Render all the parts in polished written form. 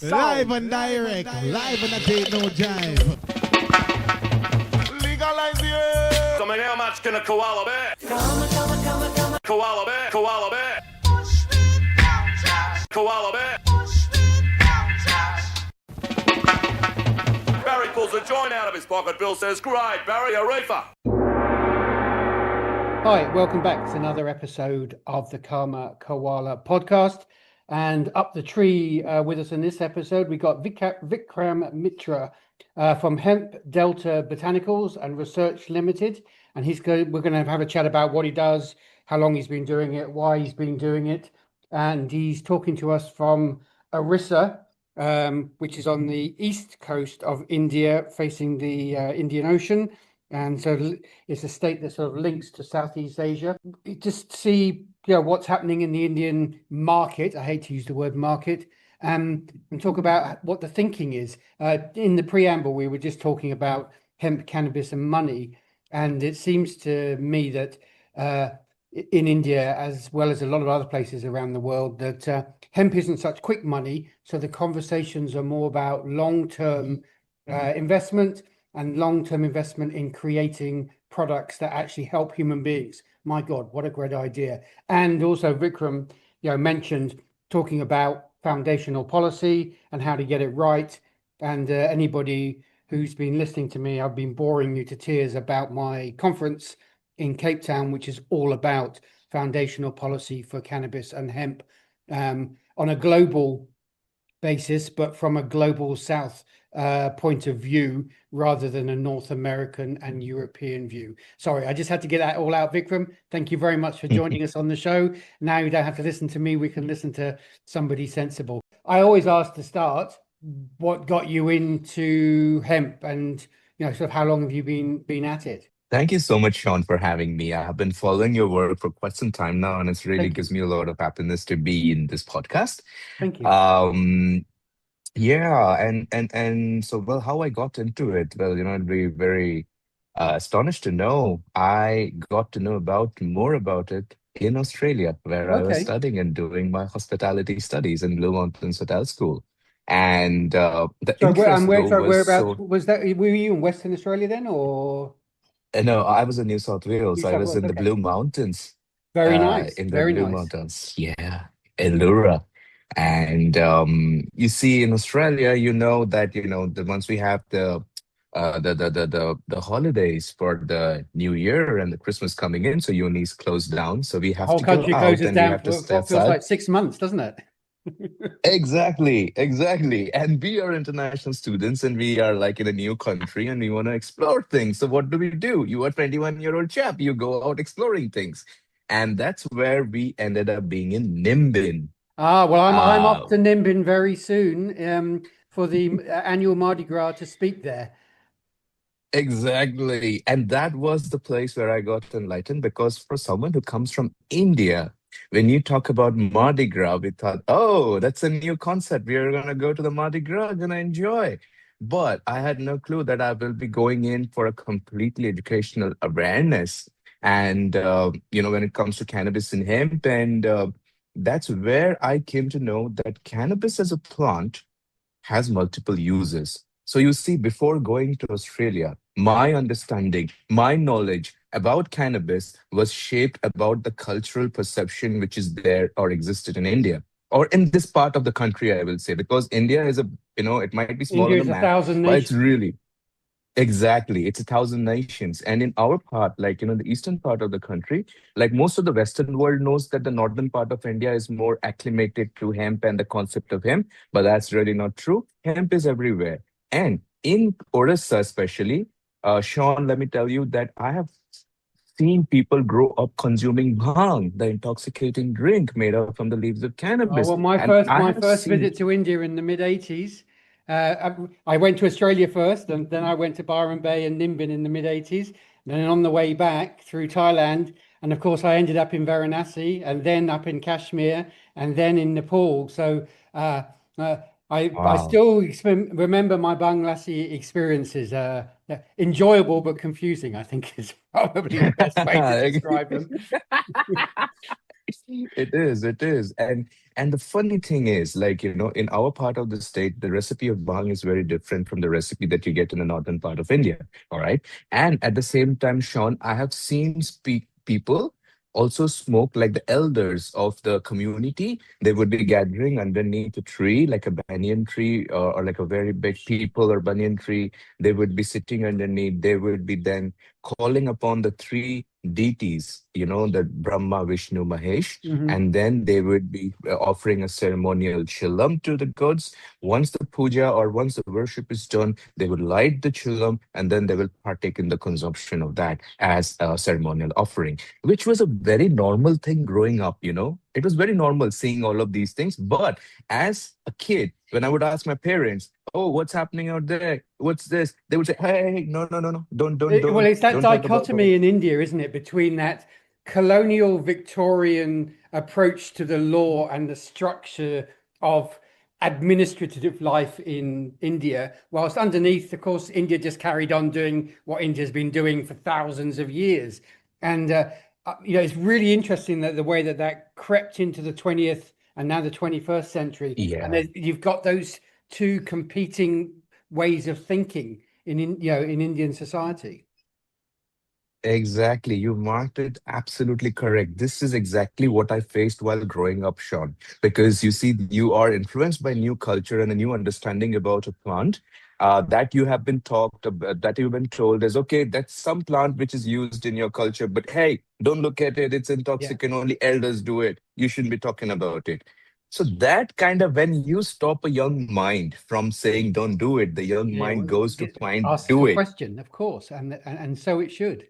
Live and direct, live and a date no jive. Legalize it. So how much can a koala bear? Koala bear, koala bear. Koala bear. Barry pulls a joint out of his pocket. Bill says, "Great, Barry, a reefer." Hi, welcome back to another episode of the Koala Podcast. And up the tree with us in this episode, we got Vikram Mitra from Hemp, Delta Botanicals and Research Limited. And we're going to have a chat about what he does, how long he's been doing it, why he's been doing it. And he's talking to us from Orissa, which is on the east coast of India, facing the Indian Ocean. And so it's a state that sort of links to Southeast Asia. Just see what's happening in the Indian market. I hate to use the word market, and talk about what the thinking is. In the preamble, we were just talking about hemp, cannabis, and money. And it seems to me that in India, as well as a lot of other places around the world, that hemp isn't such quick money. So the conversations are more about long-term investment and long-term investment in creating products that actually help human beings. My God, what a great idea. And also Vikram, mentioned talking about foundational policy and how to get it right. And anybody who's been listening to me, I've been boring you to tears about my conference in Cape Town, which is all about foundational policy for cannabis and hemp on a global basis, but from a global South point of view rather than a North American and European view. Sorry, I just had to get that all out, Vikram. Thank you very much for joining us on the show. Now you don't have to listen to me. We can listen to somebody sensible. I always ask to start, what got you into hemp and, sort of how long have you been at it? Thank you so much, Sean, for having me. I have been following your work for quite some time now, and it really gives me a lot of happiness to be in this podcast. Thank you. Yeah, and so, well, how I got into it, well, I'd be very astonished to know I got to know more about it in Australia, where I was studying and doing my hospitality studies in Blue Mountains Hotel School. And whereabouts was that? Were you in Western Australia then, or? No, I was in New South Wales. I was in the Blue Mountains. Very nice. In the Very Blue nice. Mountains. Yeah, Elura. And you see, in Australia, that once we have the holidays for the New Year and the Christmas coming in, so uni's closed down. So we have whole to go country out closes and we down have to for stay what feels outside. like 6 months, doesn't it? Exactly. And we are international students and we are like in a new country and we want to explore things. So what do? You are a 21-year-old chap, you go out exploring things. And that's where we ended up being in Nimbin. Well, I'm off to Nimbin very soon for the annual Mardi Gras to speak there. Exactly. And that was the place where I got enlightened, because for someone who comes from India, when you talk about Mardi Gras, we thought, oh, that's a new concept. We are going to go to the Mardi Gras, going to enjoy. But I had no clue that I will be going in for a completely educational awareness. And, when it comes to cannabis and hemp, and that's where I came to know that cannabis as a plant has multiple uses. So you see, before going to Australia, my understanding, my knowledge about cannabis was shaped about the cultural perception which is there or existed in India, or in this part of the country, I will say, because India is it might be small on the map, 1,000 but it's nations. really, exactly, it's 1,000 nations. And in our part, the eastern part of the country, like most of the Western world knows that the northern part of India is more acclimated to hemp and the concept of hemp, but that's really not true. Hemp is everywhere. And in Orissa especially, Sean, let me tell you that I have seen people grow up consuming bhang, the intoxicating drink made from the leaves of cannabis. Well, my first visit to India in the mid-'80s, I went to Australia first, and then I went to Byron Bay and Nimbin in the mid-'80s. And then on the way back through Thailand, and of course I ended up in Varanasi, and then up in Kashmir, and then in Nepal. So I still remember my Bangladeshi experiences. Enjoyable but confusing, I think, is probably the best way to describe them. It is. And the funny thing is, like, in our part of the state, the recipe of bhang is very different from the recipe that you get in the northern part of India. All right. And at the same time, Sean, I have seen people also smoke, like the elders of the community. They would be gathering underneath a tree, like a banyan tree, or like a very big people or banyan tree. They would be sitting underneath. They would be then calling upon the three deities, the Brahma, Vishnu, Mahesh, Hmm. and then they would be offering a ceremonial chilam to the gods. Once the puja or once the worship is done, they would light the chilam and then they will partake in the consumption of that as a ceremonial offering, which was a very normal thing growing up. It was very normal seeing all of these things. But as a kid, when I would ask my parents, "Oh, what's happening out there? What's this?" They would say, "Hey, no, no, no, no, don't, don't, Well, don't, it's that don't talk about that." dichotomy in India, isn't it, between that colonial Victorian approach to the law and the structure of administrative life in India, whilst underneath, of course, India just carried on doing what India's been doing for thousands of years. And it's really interesting that the way that crept into the 20th and now the 21st century, and Yeah. you've got those two competing ways of thinking in Indian society. Exactly. You marked it absolutely correct. This is exactly what I faced while growing up, Sean. Because you see, you are influenced by new culture and a new understanding about a plant that you have been talked about, that you've been told is okay, that's some plant which is used in your culture, but hey, don't look at it. It's Yeah. intoxicant. Only elders do it. You shouldn't be talking about it. So that kind of when you stop a young mind from saying don't do it, the young Yeah, mind well, goes to it find asks do the it. question, of course, and so it should.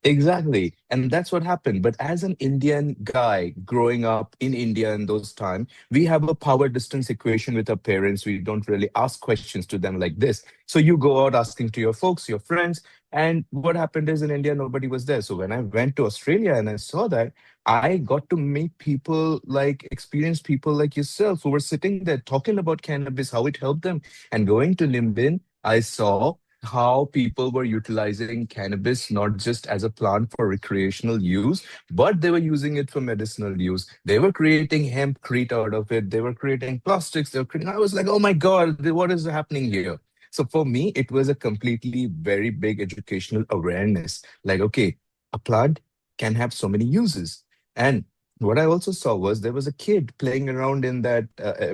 Exactly. And that's what happened. But as an Indian guy growing up in India in those times, we have a power distance equation with our parents. We don't really ask questions to them like this. So you go out asking to your folks, your friends. And what happened is in India, nobody was there. So when I went to Australia and I saw that, I got to meet people like experienced people like yourself who were sitting there talking about cannabis, how it helped them. And going to Nimbin, I saw how people were utilizing cannabis not just as a plant for recreational use, but they were using it for medicinal use. They were creating hempcrete out of it. They were creating plastics. They were creating, I was like, oh my God, what is happening here? So for me, it was a completely very big educational awareness. Like, okay, a plant can have so many uses. And what I also saw was there was a kid playing around in that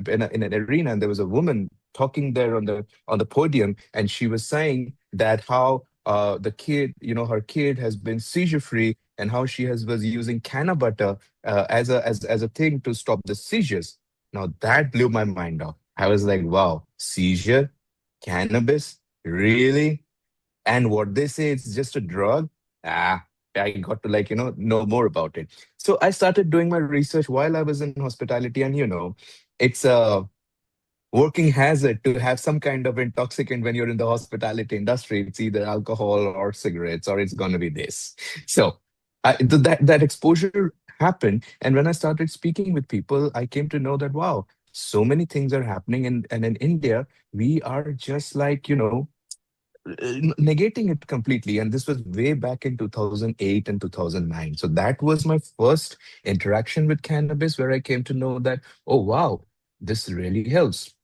in an arena, and there was a woman talking there on the podium, and she was saying that how the kid, her kid has been seizure free, and how she has was using canna butter as a thing to stop the seizures. Now that blew my mind off. I was like, wow, seizure, cannabis, really? And what they say it's just a drug. Ah, I got to like know more about it. So I started doing my research while I was in hospitality, and it's a working hazard to have some kind of intoxicant when you're in the hospitality industry. It's either alcohol or cigarettes, or it's going to be this. So that exposure happened. And when I started speaking with people, I came to know that, wow, so many things are happening. And in India, we are just like, negating it completely. And this was way back in 2008 and 2009. So that was my first interaction with cannabis, where I came to know that, oh, wow, this really helps,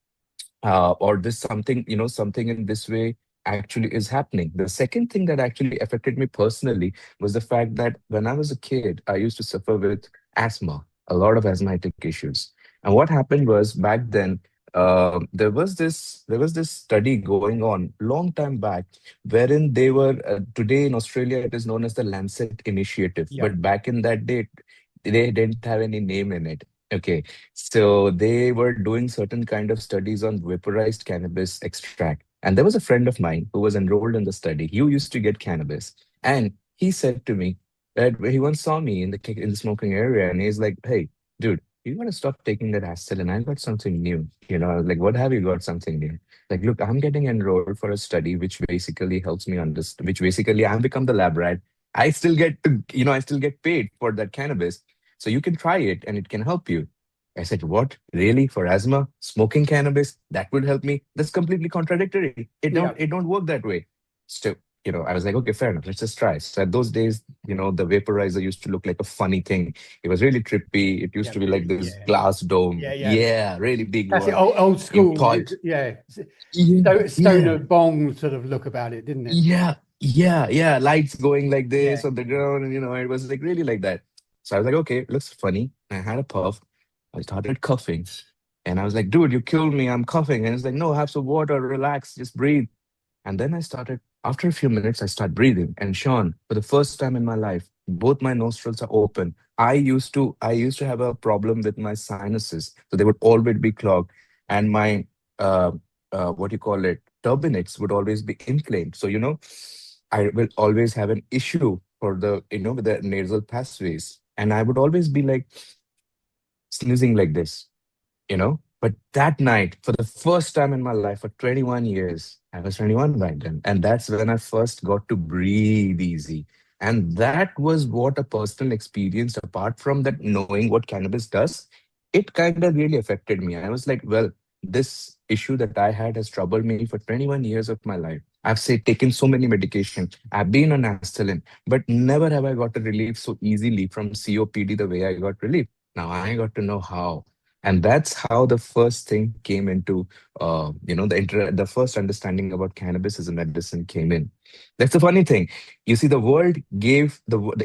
or this something, something in this way actually is happening. The second thing that actually affected me personally was the fact that when I was a kid, I used to suffer with asthma, a lot of asthmatic issues. And what happened was back then, there was this study going on long time back, wherein they were today in Australia it is known as the Lancet Initiative, Yeah. but back in that day they didn't have any name in it. Okay, so they were doing certain kind of studies on vaporized cannabis extract. And there was a friend of mine who was enrolled in the study. He used to get cannabis. And he said to me that he once saw me in the smoking area, and he's like, "Hey, dude, you gotta stop taking that acid, and I got something new." I was like, "What have you got something new?" Like, look, I'm getting enrolled for a study which basically helps me understand, which basically I become the lab rat. I still get paid for that cannabis. So you can try it and it can help you. I said, what? Really? For asthma? Smoking cannabis? That would help me? That's completely contradictory. It Yeah. don't it don't work that way. So I was like, okay, fair enough, let's just try. So at those days, the vaporizer used to look like a funny thing. It was really trippy. It used Yeah, to be like this yeah, glass dome. yeah. Yeah, really big That's it. one. Old You school. thought, Yeah. yeah, Stoner yeah, bong sort of look about it, didn't it? yeah. Lights going like Yeah. this on the ground, and it was like really like that. So I was like, okay, it looks funny. I had a puff. I started coughing, and I was like, dude, you killed me. I'm coughing. And it's like, no, have some water, relax, just breathe. And then after a few minutes, I start breathing. And Sean, for the first time in my life, both my nostrils are open. I used to have a problem with my sinuses, so they would always be clogged, and my uh, what you call it, turbinates would always be inflamed. So I will always have an issue for with the nasal pathways, and I would always be like sneezing like this. But that night, for the first time in my life, for 21 years, I was 21 back then. And that's when I first got to breathe easy. And that was what a personal experience, apart from that, knowing what cannabis does, it kind of really affected me. I was like, well, this issue that I had has troubled me for 21 years of my life. I've say taken so many medication. I've been on Astelin, but never have I got a relief so easily from COPD the way I got relief. Now I got to know how, and that's how the first thing came into the first understanding about cannabis as a medicine came in. That's the funny thing. You see, the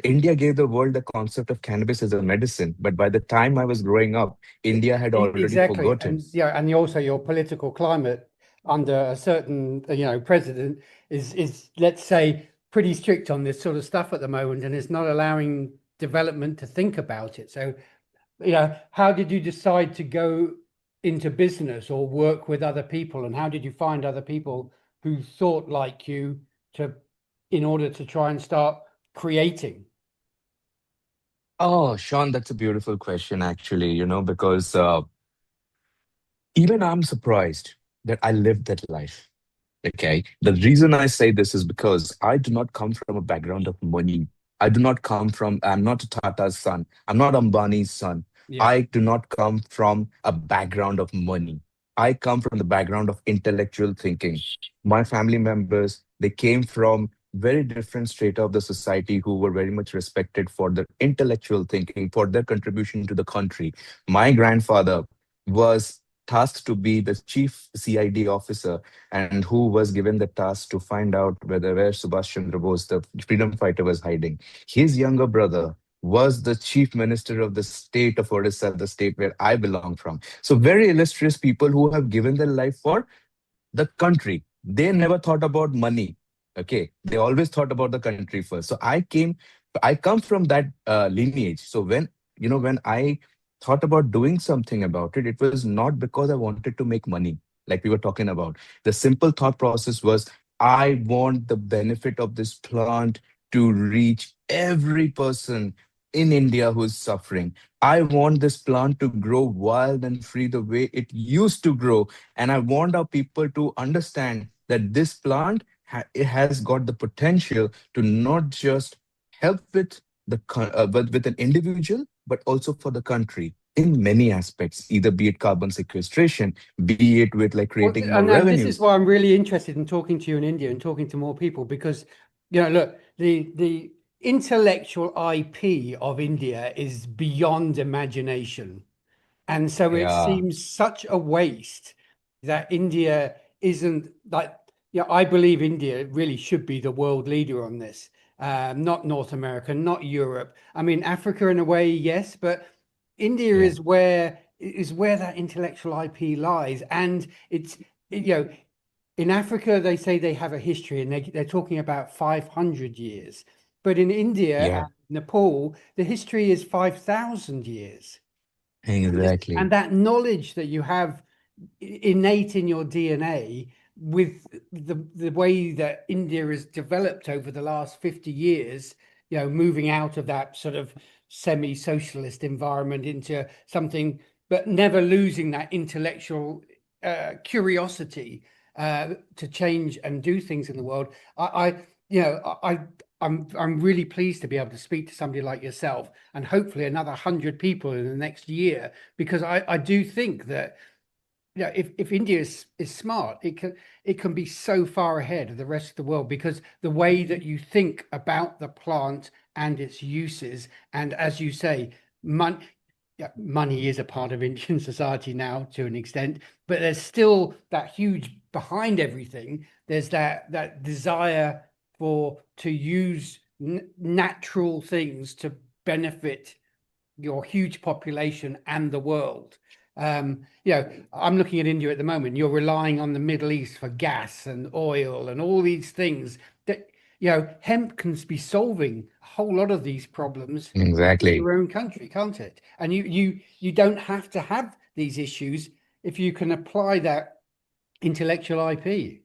India gave the world the concept of cannabis as a medicine, but by the time I was growing up, India had already Exactly. forgotten. And yeah, and also your political climate under a certain, president is, let's say, pretty strict on this sort of stuff at the moment, and is not allowing development to think about it. So, how did you decide to go into business or work with other people, and how did you find other people who thought like you to, in order to try and start creating? Oh, Sean, that's a beautiful question, actually, because even I'm surprised that I lived that life. Okay. The reason I say this is because I do not come from a background of money. I'm not a Tata's son. I'm not Ambani's son. Yeah. I do not come from a background of money. I come from the background of intellectual thinking. My family members, they came from very different strata of the society who were very much respected for their intellectual thinking, for their contribution to the country. My grandfather was tasked to be the chief CID officer, and who was given the task to find out where Subhash Chandra Bose, the freedom fighter, was hiding. His younger brother was the chief minister of the state of Odisha, the state where I belong from. So very illustrious people who have given their life for the country. They never thought about money. Okay, they always thought about the country first. So I come from that lineage. So when I thought about doing something about it, it was not because I wanted to make money, like we were talking about. The simple thought process was, I want the benefit of this plant to reach every person in India who is suffering. I want this plant to grow wild and free the way it used to grow, and I want our people to understand that this plant it has got the potential to not just help with but with an individual, but also for the country in many aspects, either be it carbon sequestration, be it with like Well, creating more and this is revenues. why I'm really interested in talking to you in India and talking to more people, because, look, the intellectual IP of India is beyond imagination. And so it Yeah, seems such a waste that India isn't like, I believe India really should be the world leader on this, not North America, not Europe. I mean, Africa in a way, yes, but India yeah, is where that intellectual IP lies. And in Africa, they say they have a history, and they're talking about 500 years. But in India yeah, and Nepal, the history is 5,000 years. exactly. And that knowledge that you have innate in your DNA, with the way that India has developed over the last 50 years, moving out of that sort of semi-socialist environment into something, but never losing that intellectual curiosity to change and do things in the world. I'm really pleased to be able to speak to somebody like yourself, and hopefully another 100 people in the next year, because I do think that if India is smart, it can be so far ahead of the rest of the world, because the way that you think about the plant and its uses, and as you say, money is a part of Indian society now to an extent, but there's still that huge behind everything. There's that desire to use natural things to benefit your huge population and the world. I'm looking at India at the moment. You're relying on the Middle East for gas and oil and all these things that, hemp can be solving a whole lot of these problems in Exactly. your own country, can't it? And you don't have to have these issues if you can apply that intellectual IP.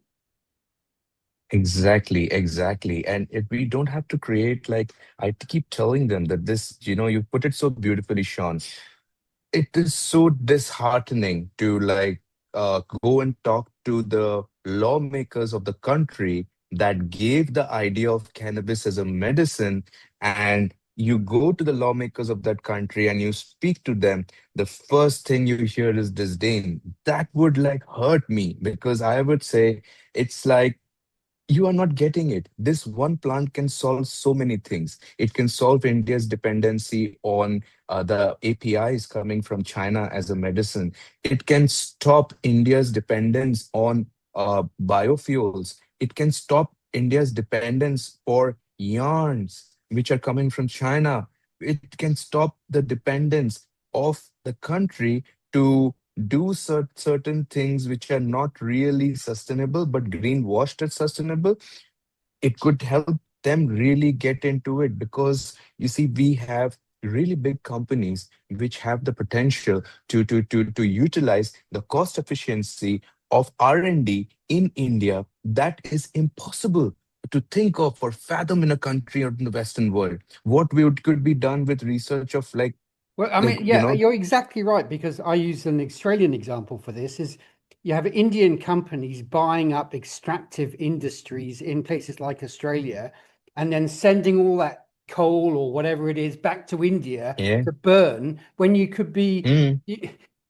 Exactly. And if we don't have to create, like, I keep telling them that this, you put it so beautifully, Sean. It is so disheartening to like go and talk to the lawmakers of the country that gave the idea of cannabis as a medicine, and you go to the lawmakers of that country and you speak to them, the first thing you hear is disdain. That would like hurt me, because I would say it's like you are not getting it. This one plant can solve so many things. It can solve India's dependency on the APIs coming from China as a medicine. It can stop India's dependence on biofuels. It can stop India's dependence for yarns, which are coming from China. It can stop the dependence of the country to do certain things which are not really sustainable but greenwashed as sustainable. It could help them really get into it, because you see we have really big companies which have the potential to utilize the cost efficiency of R&D in India that is impossible to think of or fathom in a country or in the Western world. What could be done with research of Well, I like mean, yeah, you're exactly right, because I use an Australian example for this. Is you have Indian companies buying up extractive industries in places like Australia, and then sending all that coal or whatever it is back to India yeah. to burn, when Mm.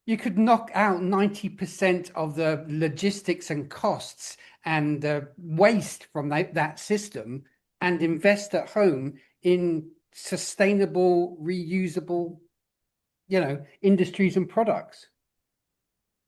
you could knock out 90% of the logistics and costs and the waste from that system, and invest at home in sustainable, reusable, industries and products.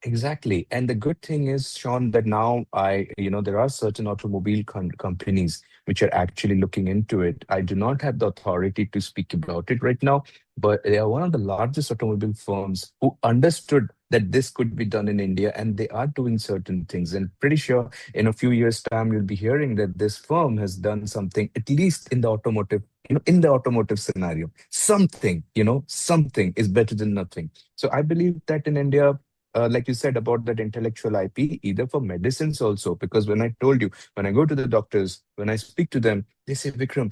Exactly. And the good thing is, Sean, that now there are certain automobile companies which are actually looking into it. I do not have the authority to speak about it right now, but they are one of the largest automobile firms who understood that this could be done in India, and they are doing certain things. And pretty sure in a few years' time, you'll be hearing that this firm has done something, at least in the automotive, in the automotive scenario. Something is better than nothing. So I believe that in India, like you said about that intellectual IP, either for medicines also, because when I told you, when I go to the doctors, when I speak to them, they say, Vikram,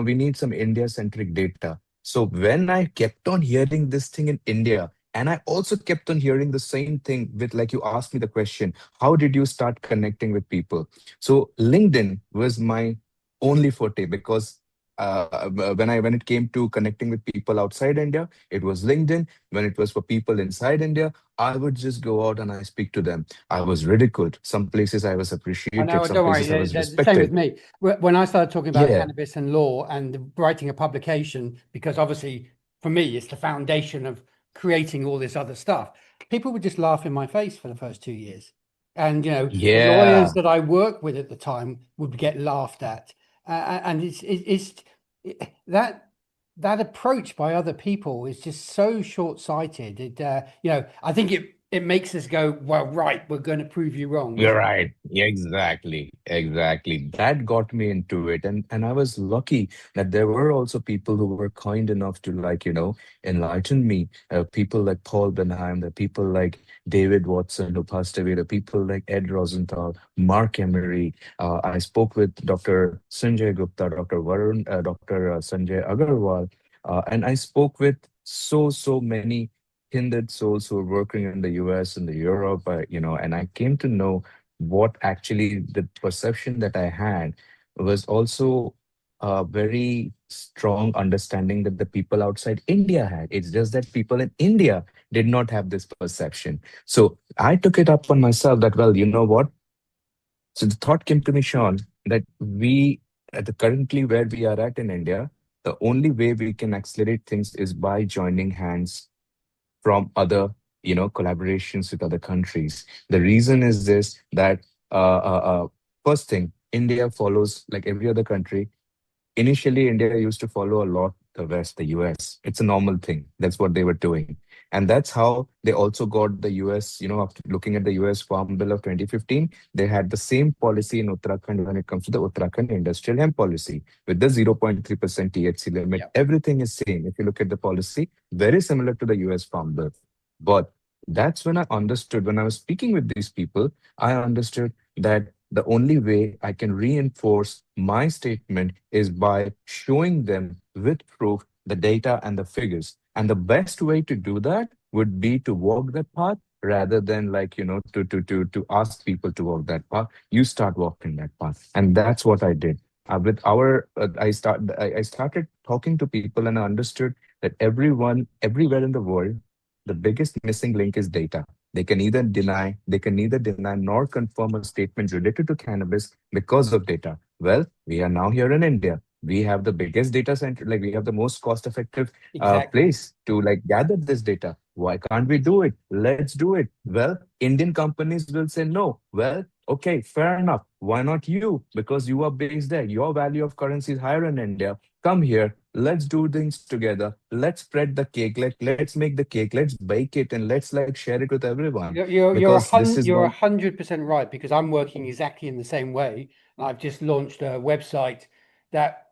we need some India-centric data. So when I kept on hearing this thing in India, and I also kept on hearing the same thing with, like you asked me the question, how did you start connecting with people? So LinkedIn was my only forte, because when it came to connecting with people outside India, it was LinkedIn. When it was for people inside India, I would just go out and I speak to them. I was ridiculed. Some places I was I appreciated, know, some don't worry, places I was they're the same with respected. me. When I started talking about Yeah, cannabis and law and writing a publication, because obviously for me, it's the foundation of creating all this other stuff, people would just laugh in my face for the first 2 years. And, the lawyers yeah. that I worked with at the time would get laughed at. And that that approach by other people is just so short-sighted. I think it makes us go, well, right, we're going to prove you wrong, You're doesn't it? right. Yeah, exactly. That got me into it. And I was lucky that there were also people who were kind enough to enlighten me. People like Paul Benheim, the people like David Watson who passed away, the people like Ed Rosenthal, Mark Emery. I spoke with Dr. Sanjay Gupta, Dr. Varun, Dr. Sanjay Agarwal, and I spoke with so many kindred souls who are working in the US and the Europe, and I came to know what actually the perception that I had was also a very strong understanding that the people outside India had. It's just that people in India did not have this perception. So I took it up on myself that, well, you know what? So the thought came to me, Sean, that we, at the currently where we are at in India, the only way we can accelerate things is by joining hands from other, collaborations with other countries. The reason is this, that first thing, India follows like every other country. Initially, India used to follow a lot the West, the US. It's a normal thing. That's what they were doing. And that's how they also got the US, after looking at the US Farm Bill of 2015, they had the same policy in Uttarakhand when it comes to the Uttarakhand industrial hemp policy with the 0.3% THC limit. Yeah. Everything is same. If you look at the policy, very similar to the US Farm Bill. But that's when I understood, when I was speaking with these people, I understood that the only way I can reinforce my statement is by showing them with proof the data and the figures. And the best way to do that would be to walk that path rather than like, to ask people to walk that path. You start walking that path. And that's what I did. With our, I started talking to people and I understood that everyone, everywhere in the world, the biggest missing link is data. They can neither deny nor confirm a statement related to cannabis because of data. Well, we are now here in India. We have the biggest data center, like we have the most cost-effective Exactly. place to like gather this data. Why can't we do it? Let's do it. Well, Indian companies will say no. Well, okay, fair enough. Why not you? Because you are based there. Your value of currency is higher in India. Come here. Let's do things together. Let's spread the cake. Let's make the cake. Let's bake it and let's like share it with everyone. Because this is You're what 100% right, because I'm working exactly in the same way. I've just launched a website that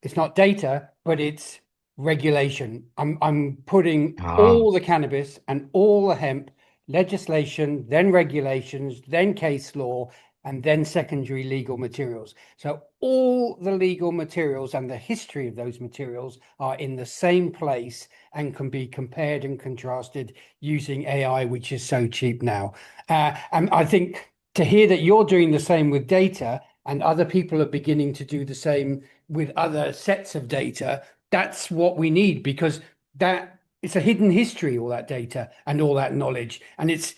it's not data, but it's regulation. I'm putting ah, all the cannabis and all the hemp legislation, then regulations, then case law, and then secondary legal materials. So all the legal materials and the history of those materials are in the same place and can be compared and contrasted using AI, which is so cheap now. And I think to hear that you're doing the same with data and other people are beginning to do the same with other sets of data, that's what we need, because that it's a hidden history, all that data and all that knowledge, and it's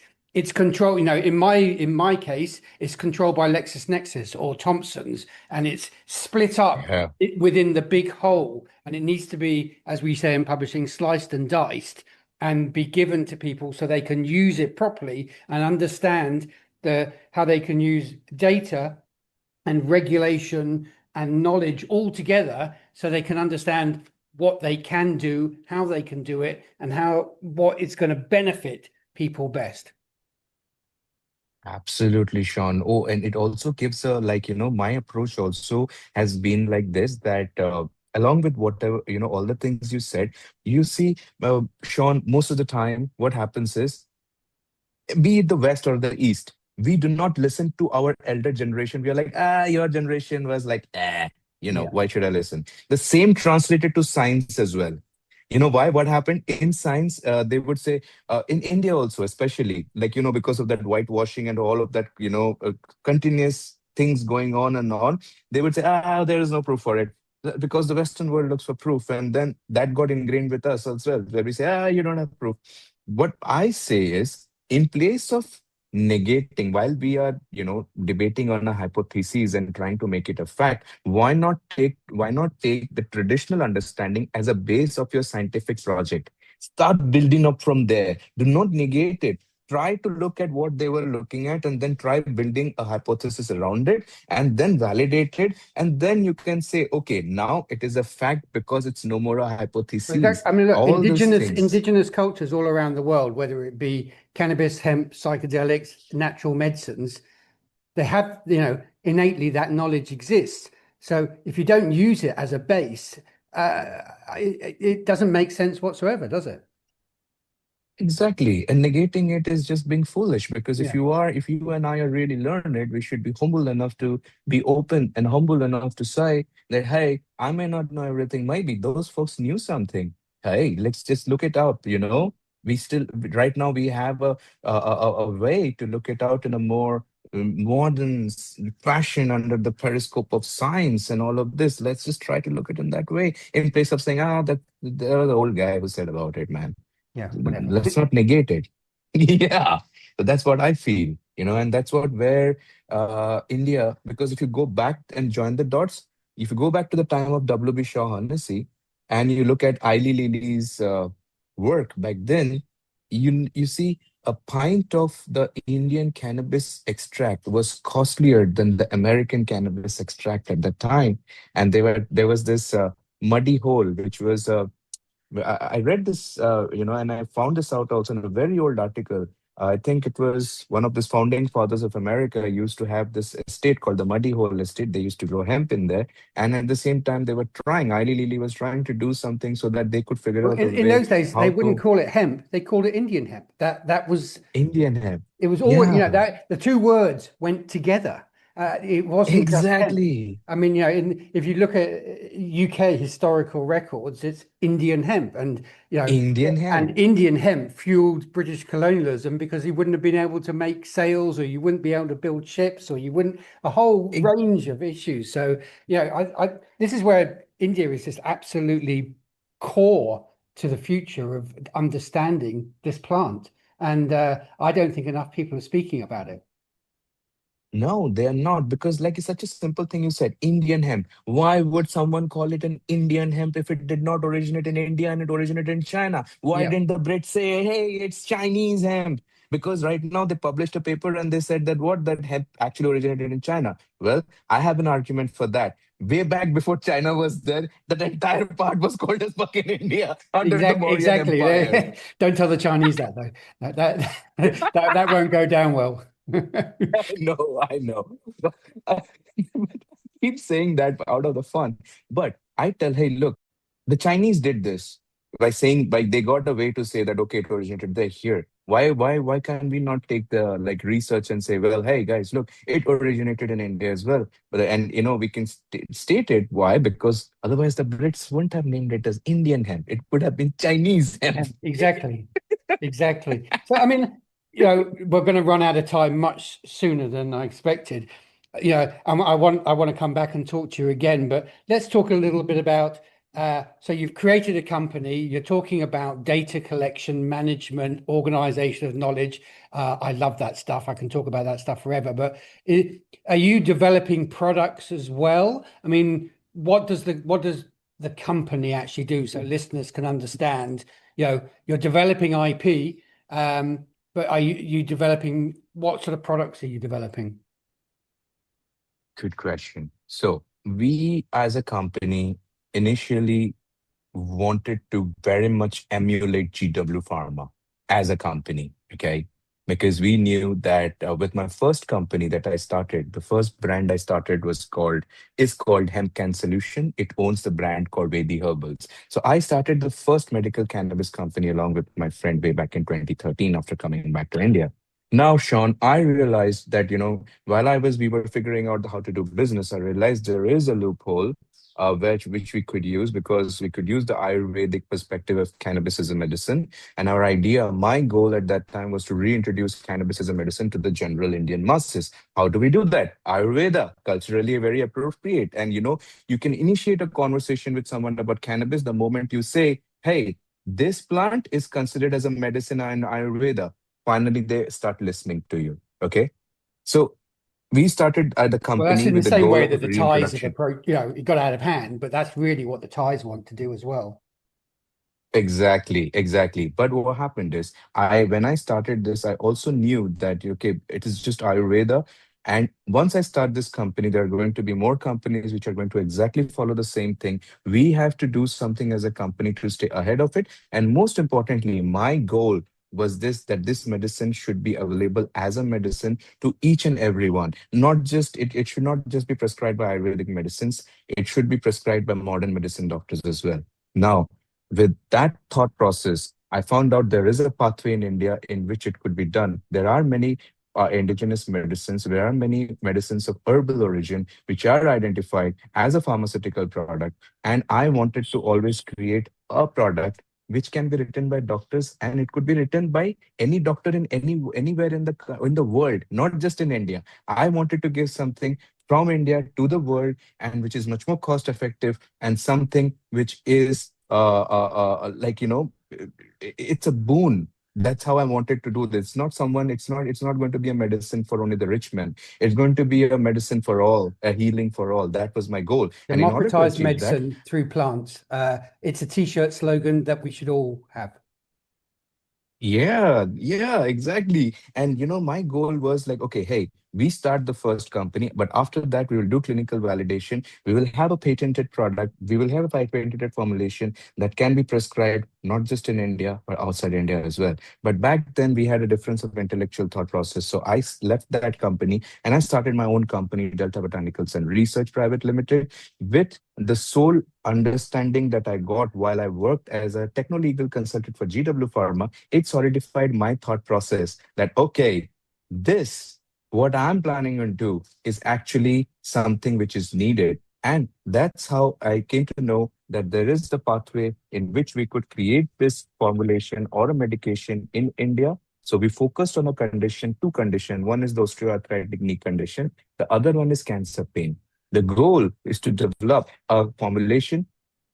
control. In my case, it's controlled by LexisNexis or Thomson's, and it's split up yeah. within the big whole, and it needs to be, as we say in publishing, sliced and diced and be given to people so they can use it properly and understand how they can use data and regulation and knowledge all together so they can understand what they can do, how they can do it, and what it's going to benefit people best. Absolutely, Sean. Oh, and it also gives a like, my approach also has been like this that along with whatever, all the things you said, you see, Sean, most of the time, what happens is, be it the West or the East, we do not listen to our elder generation. We are like, your generation was like, Yeah. why should I listen? The same translated to science as well. You know why? What happened in science? They would say in India also, especially like because of that whitewashing and all of that, continuous things going on and on. They would say, there is no proof for it because the Western world looks for proof, and then that got ingrained with us as well, where we say, you don't have proof. What I say is, in place of negating, while we are debating on a hypothesis and trying to make it a fact, why not take the traditional understanding as a base of your scientific project? Start building up from there. Do not negate it. Try to look at what they were looking at and then try building a hypothesis around it and then validate it, and then you can say, okay, now it is a fact because it's no more a hypothesis. I mean, look, All those things. indigenous cultures all around the world, whether it be cannabis, hemp, psychedelics, natural medicines, they have, innately that knowledge exists. So if you don't use it as a base, it doesn't make sense whatsoever, does it? Exactly. And negating it is just being foolish, because Yeah. if you and I are really learned, we should be humble enough to be open and humble enough to say that, hey, I may not know everything. Maybe those folks knew something. Hey, let's just look it up. We still, right now, we have a way to look it out in a more modern fashion under the periscope of science and all of this. Let's just try to look at it in that way in place of saying, that they're the old guy who said about it, man. Yeah, whatever. Let's not negate it. Yeah. So that's what I feel, and that's what where India, because if you go back and join the dots, if you go back to the time of W.B. Shaughnessy and you look at Eily Lilly's work back then, you see a pint of the Indian cannabis extract was costlier than the American cannabis extract at the time. And there was this muddy hole, which was I read this, and I found this out also in a very old article. I think it was one of the founding fathers of America used to have this estate called the Muddy Hole Estate. They used to grow hemp in there, and at the same time, they were trying. Eily Lilly was trying to do something so that they could figure Well, out a in way those days, they how wouldn't to call it hemp; they called it Indian hemp. That was Indian hemp. it. Was always, Yeah, that the two words went together. It wasn't just hemp. exactly. I mean, if you look at UK historical records, it's Indian hemp, Indian hemp. and Indian hemp fueled British colonialism because you wouldn't have been able to make sails, or you wouldn't be able to build ships, or you wouldn't a whole Ex- range of issues. So, this is where India is just absolutely core to the future of understanding this plant, and I don't think enough people are speaking about it. No, they are not, because like it's such a simple thing you said, Indian hemp. Why would someone call it an Indian hemp if it did not originate in India and it originated in China? Why Yeah, didn't the Brits say, hey, it's Chinese hemp? Because right now they published a paper and they said that that hemp actually originated in China. Well, I have an argument for that. Way back before China was there, that entire part was called as fucking India under the Mauryan exactly. Empire. Don't tell the Chinese that though. That won't go down well. I know, I know. But I keep saying that out of the fun. But I tell, hey, look, the Chinese did this by saying, like, they got a way to say that, okay, it originated there here. Why can't we not take the like research and say, well, hey guys, look, it originated in India as well. But and we can state it. Why? Because otherwise the Brits wouldn't have named it as Indian hemp. It would have been Chinese hemp. Exactly. Exactly. So, I mean, we're going to run out of time much sooner than I expected. I want to come back and talk to you again, but let's talk a little bit about. So you've created a company. You're talking about data collection, management, organization of knowledge. I love that stuff. I can talk about that stuff forever. But are you developing products as well? I mean, what does the company actually do so listeners can understand? You're developing IP, but are you developing what sort of products are you developing? Good question. So we as a company initially wanted to very much emulate GW Pharma as a company, okay? Because we knew that with my first company that I started, the first brand I started is called Hemp Can Solution. It owns the brand called Vedi Herbals. So I started the first medical cannabis company along with my friend way back in 2013 after coming back to India. Now, Sean, I realized that, while we were figuring out how to do business, I realized there is a loophole which we could use, because we could use the Ayurvedic perspective of cannabis as a medicine. And my goal at that time was to reintroduce cannabis as a medicine to the general Indian masses. How do we do that? Ayurveda, culturally very appropriate. And you can initiate a conversation with someone about cannabis the moment you say, hey, this plant is considered as a medicine in Ayurveda. Finally, they start listening to you. Okay. So we started the Well, that's company in the with the same goal way of that the ties have reintroduction. approached, it got out of hand, but that's really what the ties want to do as well. Exactly, exactly. But what happened is, when I started this, I also knew that okay, it is just Ayurveda. And once I start this company, there are going to be more companies which are going to exactly follow the same thing. We have to do something as a company to stay ahead of it. And most importantly, my goal was this, that this medicine should be available as a medicine to each and everyone. Not just it should not just be prescribed by Ayurvedic medicines, it should be prescribed by modern medicine doctors as well. Now, with that thought process, I found out there is a pathway in India in which it could be done. There are many indigenous medicines, there are many medicines of herbal origin which are identified as a pharmaceutical product. And I wanted to always create a product which can be written by doctors, and it could be written by any doctor in anywhere in the world, not just in India. I wanted to give something from India to the world, and which is much more cost effective, and something which is it's a boon. That's how I wanted to do this. Not someone, it's not going to be a medicine for only the rich men. It's going to be a medicine for all, a healing for all. That was my goal. And in order to Democratize achieve that, medicine through plants. It's a t-shirt slogan that we should all have. yeah, exactly. And my goal was like, okay, hey, we start the first company, but after that, we will do clinical validation. We will have a patented product. We will have a patented formulation that can be prescribed not just in India, but outside India as well. But back then, we had a difference of intellectual thought process. So I left that company and I started my own company, Delta Botanicals and Research Private Limited, with the sole understanding that I got while I worked as a techno-legal consultant for GW Pharma. It solidified my thought process that, okay, this, what I'm planning on do is actually something which is needed. And that's how I came to know that there is the pathway in which we could create this formulation or a medication in India. So we focused on a condition, two condition. One is the osteoarthritic knee condition. The other one is cancer pain. The goal is to develop a formulation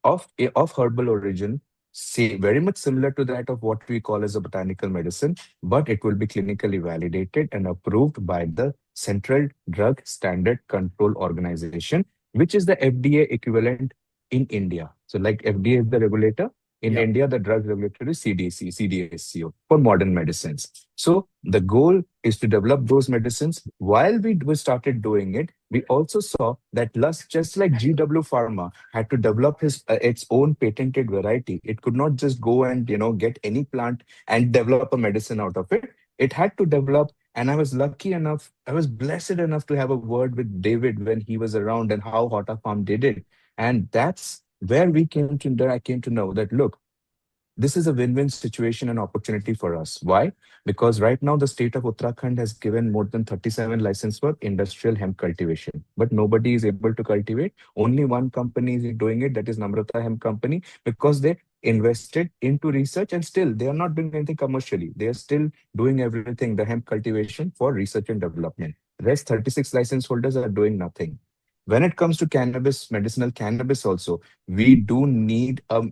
of herbal origin, say very much similar to that of what we call as a botanical medicine, but it will be clinically validated and approved by the Central Drug Standard Control Organization, which is the FDA equivalent in India. So like FDA is the regulator, in Yeah. India, the drug regulator is CDSCO for modern medicines. So the goal is to develop those medicines. While we started doing it, we also saw that just like GW Pharma had to develop its own patented variety, it could not just go and get any plant and develop a medicine out of it. It had to develop, and I was lucky enough, I was blessed enough to have a word with David when he was around and how Hota Farm did it. And that's where I came to know that, look, this is a win-win situation and opportunity for us. Why? Because right now the state of Uttarakhand has given more than 37 license for industrial hemp cultivation, but nobody is able to cultivate. Only one company is doing it, that is Namrata Hemp Company, because they invested into research and still they are not doing anything commercially. They are still doing everything, the hemp cultivation for research and development. Rest 36 license holders are doing nothing. When it comes to cannabis, medicinal cannabis also, we do need a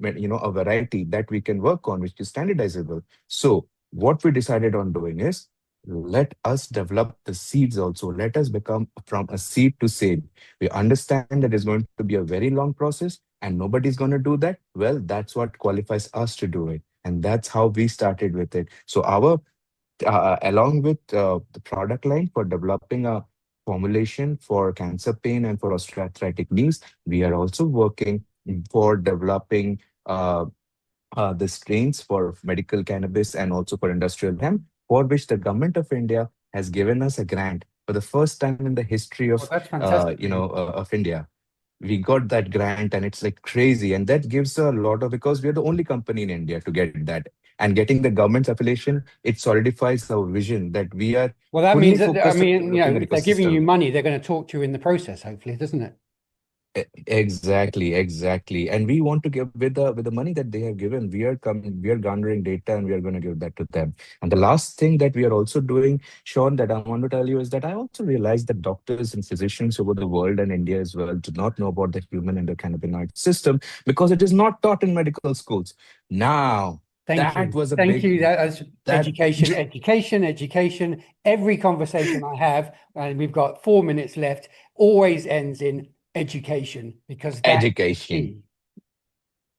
variety that we can work on, which is standardizable. So what we decided on doing is, let us develop the seeds also. Let us become from a seed to sale. We understand that it's going to be a very long process and nobody's going to do that. Well, that's what qualifies us to do it. And that's how we started with it. So along with the product line for developing a formulation for cancer pain and for osteoarthritic knees, we are also working for developing the strains for medical cannabis and also for industrial hemp, for which the government of India has given us a grant for the first time in the history Well, that's fantastic. of India. We got that grant and it's like crazy, and that gives a lot of, because we are the only company in India to get that, and getting the government's affiliation, it solidifies our vision that we are Well, that fully means that, focused on developing an if they're giving you ecosystem. money, they're going to talk to you in the process, hopefully, doesn't it? Exactly. And we want to give with the money that they have given, we are garnering data and we are going to give that to them. And the last thing that we are also doing, Sean, that I want to tell you is that I also realized that doctors and physicians over the world and India as well do not know about the human endocannabinoid system because it is not taught in medical schools. Now, Thank that you. was a Thank big you. That's that education. Every conversation I have, and we've got 4 minutes left, always ends in education because that's the education. key.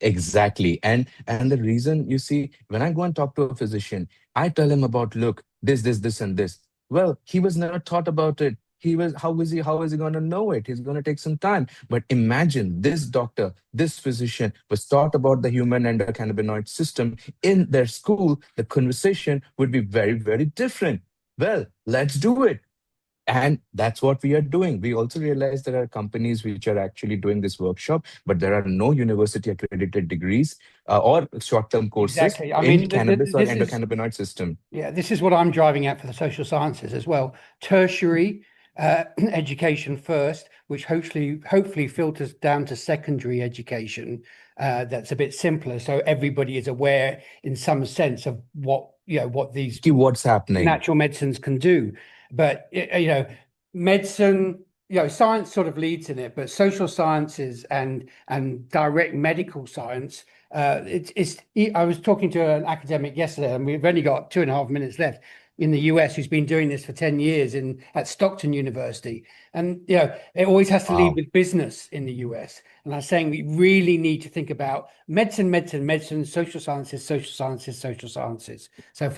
Exactly. And the reason, you see, when I go and talk to a physician, I tell him about, look, this, and this. Well, he was never taught about it. How is he going to know it? He's going to take some time. But imagine this doctor, this physician was taught about the human endocannabinoid system in their school. The conversation would be very, very different. Well, let's do it. And that's what we are doing. We also realize there are companies which are actually doing this workshop, but there are no university accredited degrees or short-term courses Exactly. I in mean, cannabis or this is endocannabinoid system. this is what I'm driving at for the social sciences as well. Tertiary education first, which hopefully filters down to secondary education. That's a bit simpler, so everybody is aware in some sense of what these See what's happening. natural medicines can do. But medicine, science sort of leads in it, but social sciences and direct medical science. I was talking to an academic yesterday, and we've only got 2.5 minutes left, in the US, who's been doing this for 10 years at Stockton University. And, it always has to lead with business in the US. And I'm saying we really need to think about medicine, social sciences. So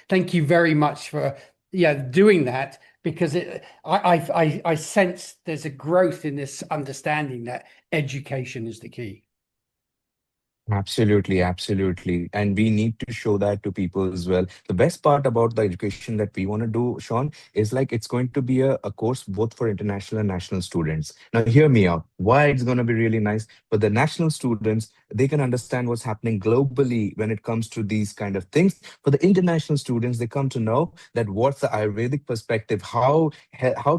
thank you very much for doing that, because I sense there's a growth in this understanding that education is the key. Absolutely, absolutely. And we need to show that to people as well. The best part about the education that we want to do, Sean, is like it's going to be a course both for international and national students. Now, hear me out. Why it's going to be really nice for the national students, they can understand what's happening globally when it comes to these kind of things. For the international students, they come to know that what's the Ayurvedic perspective, how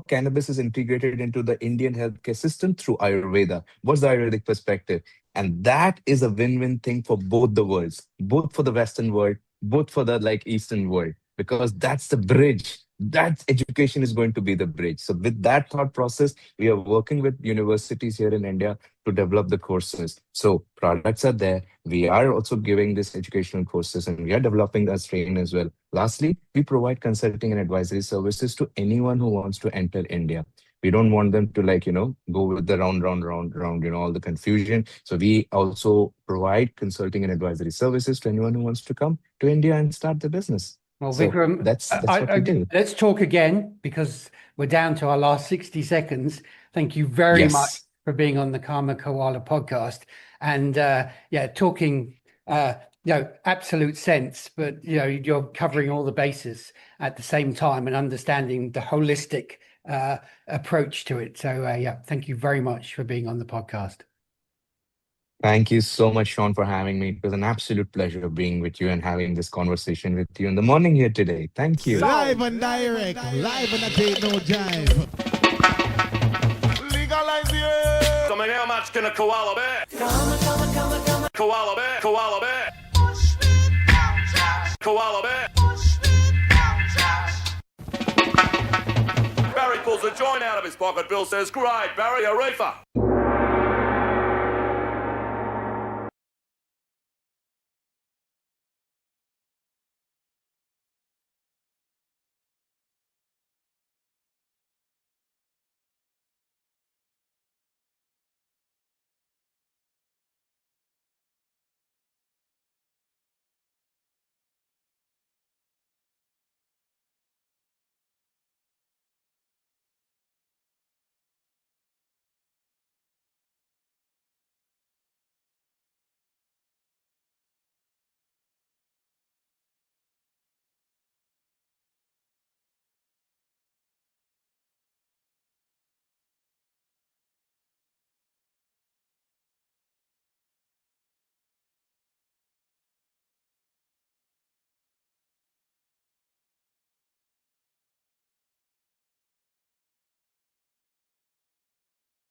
cannabis is integrated into the Indian healthcare system through Ayurveda. What's the Ayurvedic perspective? And that is a win-win thing for both the worlds, both for the Western world, both for the Eastern world, because that's the bridge. That education is going to be the bridge. So with that thought process, we are working with universities here in India to develop the courses. So products are there. We are also giving this educational courses, and we are developing a strain as well. Lastly, we provide consulting and advisory services to anyone who wants to enter India. We don't want them to go with the round, all the confusion. So we also provide consulting and advisory services to anyone who wants to come to India and start the business. Well, So Vikram, that's what we do. let's talk again, because we're down to our last 60 seconds. Thank you very much Yes. for being on the Karma Koala podcast, and talking absolute sense, but you're covering all the bases at the same time and understanding the holistic approach to it. So thank you very much for being on the podcast. Thank you so much, Sean, for having me. It was an absolute pleasure being with you and having this conversation with you in the morning here today. Thank you. Live and direct, live and I take no jive. Legalize it. Coming how much can a koala bear? Koala bear, koala bear. Koala bear. Barry pulls a joint out of his pocket. Bill says, great, Barry, a reefer.